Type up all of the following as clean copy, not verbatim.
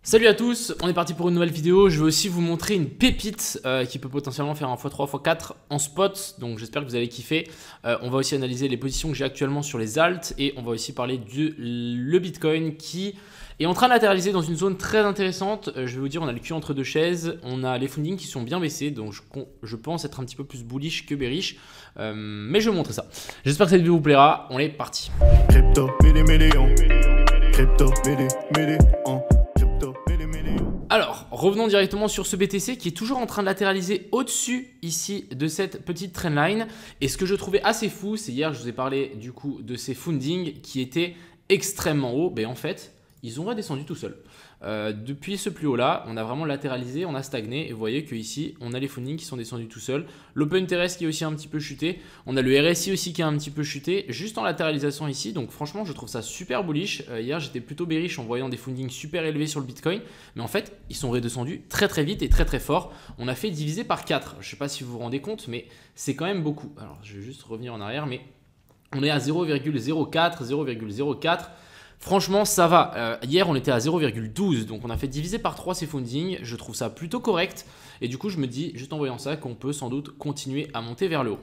Salut à tous, on est parti pour une nouvelle vidéo. Je vais aussi vous montrer une pépite qui peut potentiellement faire un x3, x4 en spot. Donc j'espère que vous allez kiffer. On va aussi analyser les positions que j'ai actuellement sur les alts. Et on va aussi parler le Bitcoin qui est en train de latéraliser dans une zone très intéressante. Je vais vous dire, on a le cul entre deux chaises. On a les fundings qui sont bien baissés. Donc je pense être un petit peu plus bullish que bearish. Mais je vais vous montrer ça. J'espère que cette vidéo vous plaira. On est parti. Crypto, millions. Crypto, millions. Alors, revenons directement sur ce BTC qui est toujours en train de latéraliser au-dessus ici de cette petite trendline. Et ce que je trouvais assez fou, c'est hier, je vous ai parlé du coup de ces fundings qui étaient extrêmement hauts. Ben en fait, ils ont redescendu tout seuls. Depuis ce plus haut là, on a vraiment latéralisé, on a stagné et vous voyez qu'ici on a les fundings qui sont descendus tout seuls. L'Open Interest qui est aussi un petit peu chuté, on a le RSI aussi qui a un petit peu chuté, juste en latéralisation ici. Donc franchement je trouve ça super bullish. Hier j'étais plutôt bearish en voyant des fundings super élevés sur le Bitcoin, mais en fait ils sont redescendus très très vite et très très fort. On a fait diviser par 4, je ne sais pas si vous vous rendez compte, mais c'est quand même beaucoup. Alors je vais juste revenir en arrière, mais on est à 0,04, 0,04. Franchement, ça va. Hier, on était à 0,12. Donc, on a fait diviser par 3 ces fundings. Je trouve ça plutôt correct. Et du coup, je me dis, juste en voyant ça, qu'on peut sans doute continuer à monter vers le haut.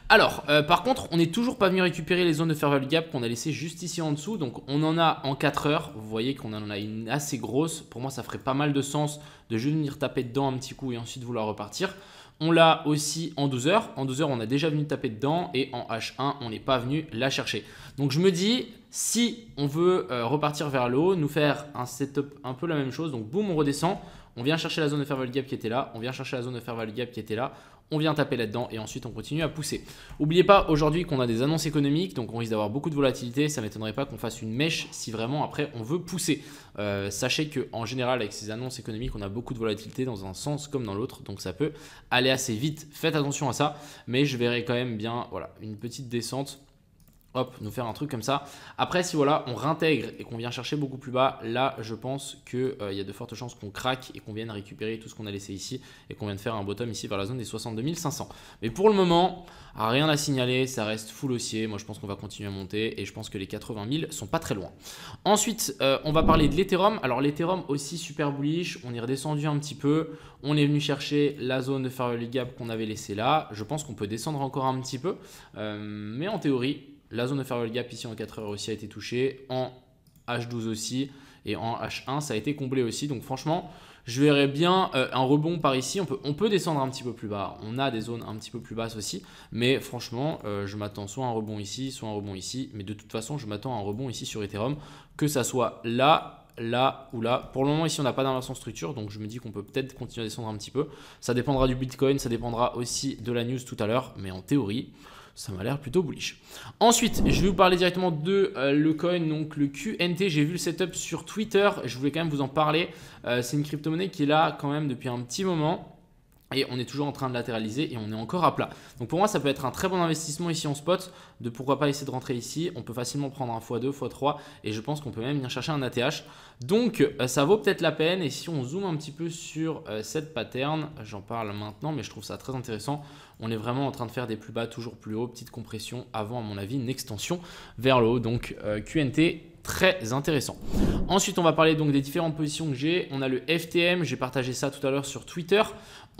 Alors, par contre, on n'est toujours pas venu récupérer les zones de fair value gap qu'on a laissées juste ici en dessous. Donc, on en a en 4 heures. Vous voyez qu'on en a une assez grosse. Pour moi, ça ferait pas mal de sens de juste venir taper dedans un petit coup et ensuite vouloir repartir. On l'a aussi en 12 heures. En 12 heures, on a déjà venu taper dedans et en H1, on n'est pas venu la chercher. Donc, je me dis, si on veut repartir vers le haut, nous faire un setup un peu la même chose, donc boum, on redescend, on vient chercher la zone de fair value gap qui était là, on vient chercher la zone de fair value gap qui était là, on vient taper là-dedans et ensuite on continue à pousser. N'oubliez pas aujourd'hui qu'on a des annonces économiques, donc on risque d'avoir beaucoup de volatilité. Ça ne m'étonnerait pas qu'on fasse une mèche si vraiment après on veut pousser. Sachez qu'en général avec ces annonces économiques, on a beaucoup de volatilité dans un sens comme dans l'autre, donc ça peut aller assez vite. Faites attention à ça, mais je verrai quand même bien voilà, une petite descente. Hop, nous faire un truc comme ça. Après, si voilà, on réintègre et qu'on vient chercher beaucoup plus bas, là, je pense qu'il y a de fortes chances qu'on craque et qu'on vienne récupérer tout ce qu'on a laissé ici et qu'on vienne faire un bottom ici vers la zone des 62 500. Mais pour le moment, rien à signaler, ça reste full haussier. Moi, je pense qu'on va continuer à monter et je pense que les 80 000 sont pas très loin. Ensuite, on va parler de l'Ethereum. Alors, l'Ethereum aussi super bullish. On est redescendu un petit peu. On est venu chercher la zone de fair value gap qu'on avait laissée là. Je pense qu'on peut descendre encore un petit peu. Mais en théorie, la zone de fair value gap ici en 4 heures aussi a été touchée, en H12 aussi et en H1 ça a été comblé aussi. Donc franchement, je verrais bien un rebond par ici. On peut descendre un petit peu plus bas. On a des zones un petit peu plus basses aussi. Mais franchement, je m'attends soit un rebond ici, soit un rebond ici. Mais de toute façon, je m'attends à un rebond ici sur Ethereum, que ça soit là, là ou là. Pour le moment, ici, on n'a pas d'inversion structure. Donc je me dis qu'on peut peut-être continuer à descendre un petit peu. Ça dépendra du Bitcoin, ça dépendra aussi de la news tout à l'heure. Mais en théorie, ça m'a l'air plutôt bullish. Ensuite, je vais vous parler directement de le coin, donc le QNT. J'ai vu le setup sur Twitter. Je voulais quand même vous en parler. C'est une crypto-monnaie qui est là quand même depuis un petit moment. Et on est toujours en train de latéraliser et on est encore à plat. Donc pour moi, ça peut être un très bon investissement ici en spot. De pourquoi pas essayer de rentrer ici. On peut facilement prendre un x2, x3 et je pense qu'on peut même venir chercher un ATH. Donc ça vaut peut-être la peine. Et si on zoome un petit peu sur cette pattern, j'en parle maintenant, mais je trouve ça très intéressant. On est vraiment en train de faire des plus bas, toujours plus haut, petite compression avant, à mon avis, une extension vers le haut. Donc QNT, très intéressant. Ensuite, on va parler donc des différentes positions que j'ai. On a le FTM, j'ai partagé ça tout à l'heure sur Twitter.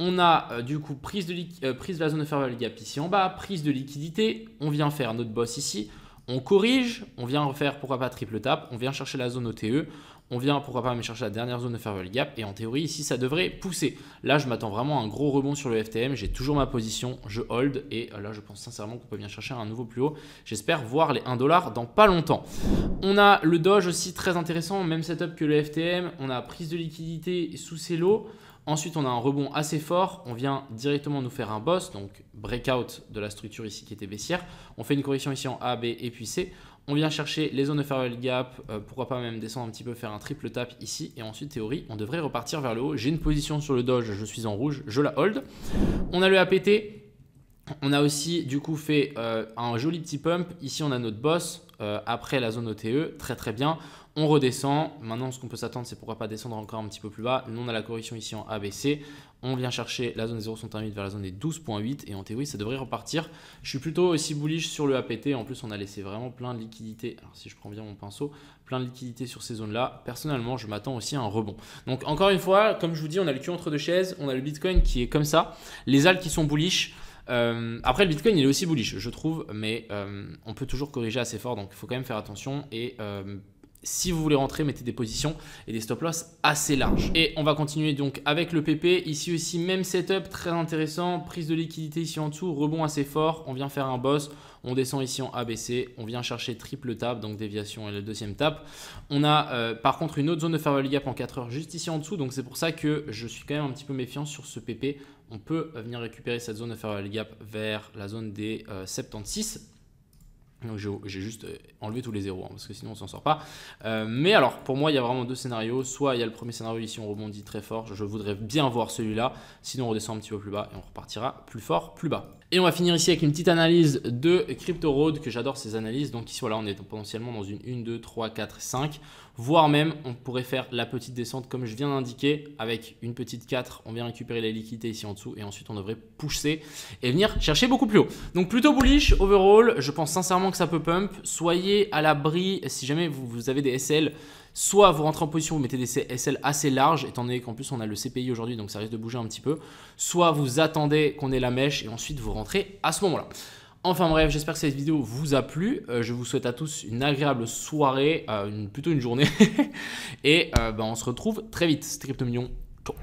On a du coup prise de la zone de fair value gap ici en bas, prise de liquidité. On vient faire notre boss ici. On corrige, on vient refaire pourquoi pas triple tap, on vient chercher la zone OTE, on vient pourquoi pas même chercher la dernière zone de fair value gap et en théorie ici ça devrait pousser. Là je m'attends vraiment à un gros rebond sur le FTM, j'ai toujours ma position, je hold et là je pense sincèrement qu'on peut bien chercher un nouveau plus haut. J'espère voir les 1 $ dans pas longtemps. On a le Doge aussi très intéressant, même setup que le FTM, on a prise de liquidité sous ces lots. Ensuite, on a un rebond assez fort. On vient directement nous faire un boss, donc breakout de la structure ici qui était baissière. On fait une correction ici en A, B et puis C. On vient chercher les zones de fair value gap, pourquoi pas même descendre un petit peu, faire un triple tap ici. Et ensuite, théorie, on devrait repartir vers le haut. J'ai une position sur le Doge, je suis en rouge, je la hold. On a le APT. On a aussi du coup fait un joli petit pump. Ici, on a notre boss après la zone OTE. Très très bien. On redescend. Maintenant, ce qu'on peut s'attendre, c'est pourquoi pas descendre encore un petit peu plus bas. Nous, on a la correction ici en ABC. On vient chercher la zone des 0,68 vers la zone des 12,8 et en théorie, ça devrait repartir. Je suis plutôt aussi bullish sur le APT. En plus, on a laissé vraiment plein de liquidités. Alors, si je prends bien mon pinceau, plein de liquidités sur ces zones-là. Personnellement, je m'attends aussi à un rebond. Donc, encore une fois, comme je vous dis, on a le cul entre deux chaises. On a le Bitcoin qui est comme ça. Les alts qui sont bullish. Après, le Bitcoin, il est aussi bullish, je trouve. Mais on peut toujours corriger assez fort. Donc, il faut quand même faire attention. Et si vous voulez rentrer, mettez des positions et des stop loss assez larges. Et on va continuer donc avec le PP. Ici aussi, même setup, très intéressant. Prise de liquidité ici en dessous, rebond assez fort. On vient faire un boss. On descend ici en ABC. On vient chercher triple tap, donc déviation et le deuxième tap. On a par contre une autre zone de fair value gap en 4 heures juste ici en dessous. Donc c'est pour ça que je suis quand même un petit peu méfiant sur ce PP. On peut venir récupérer cette zone de fair value gap vers la zone des 76. Donc j'ai juste enlevé tous les zéros parce que sinon on s'en sort pas. Mais alors pour moi il y a vraiment deux scénarios. Soit il y a le premier scénario ici on rebondit très fort. Je voudrais bien voir celui-là. Sinon on redescend un petit peu plus bas et on repartira plus fort, plus bas. Et on va finir ici avec une petite analyse de Crypto Road, que j'adore ces analyses. Donc ici voilà, on est potentiellement dans une 1, 2, 3, 4, 5. Voire même on pourrait faire la petite descente comme je viens d'indiquer avec une petite 4. On vient récupérer la liquidité ici en dessous et ensuite on devrait pousser et venir chercher beaucoup plus haut. Donc plutôt bullish overall. Je pense sincèrement que ça peut pump. Soyez à l'abri si jamais vous avez des SL. Soit vous rentrez en position, vous mettez des SL assez larges, étant donné qu'en plus on a le CPI aujourd'hui, donc ça risque de bouger un petit peu. Soit vous attendez qu'on ait la mèche et ensuite vous rentrez à ce moment-là. Enfin bref, j'espère que cette vidéo vous a plu. Je vous souhaite à tous une agréable soirée, plutôt une journée. Et on se retrouve très vite. C'était Crypto Million. Ciao.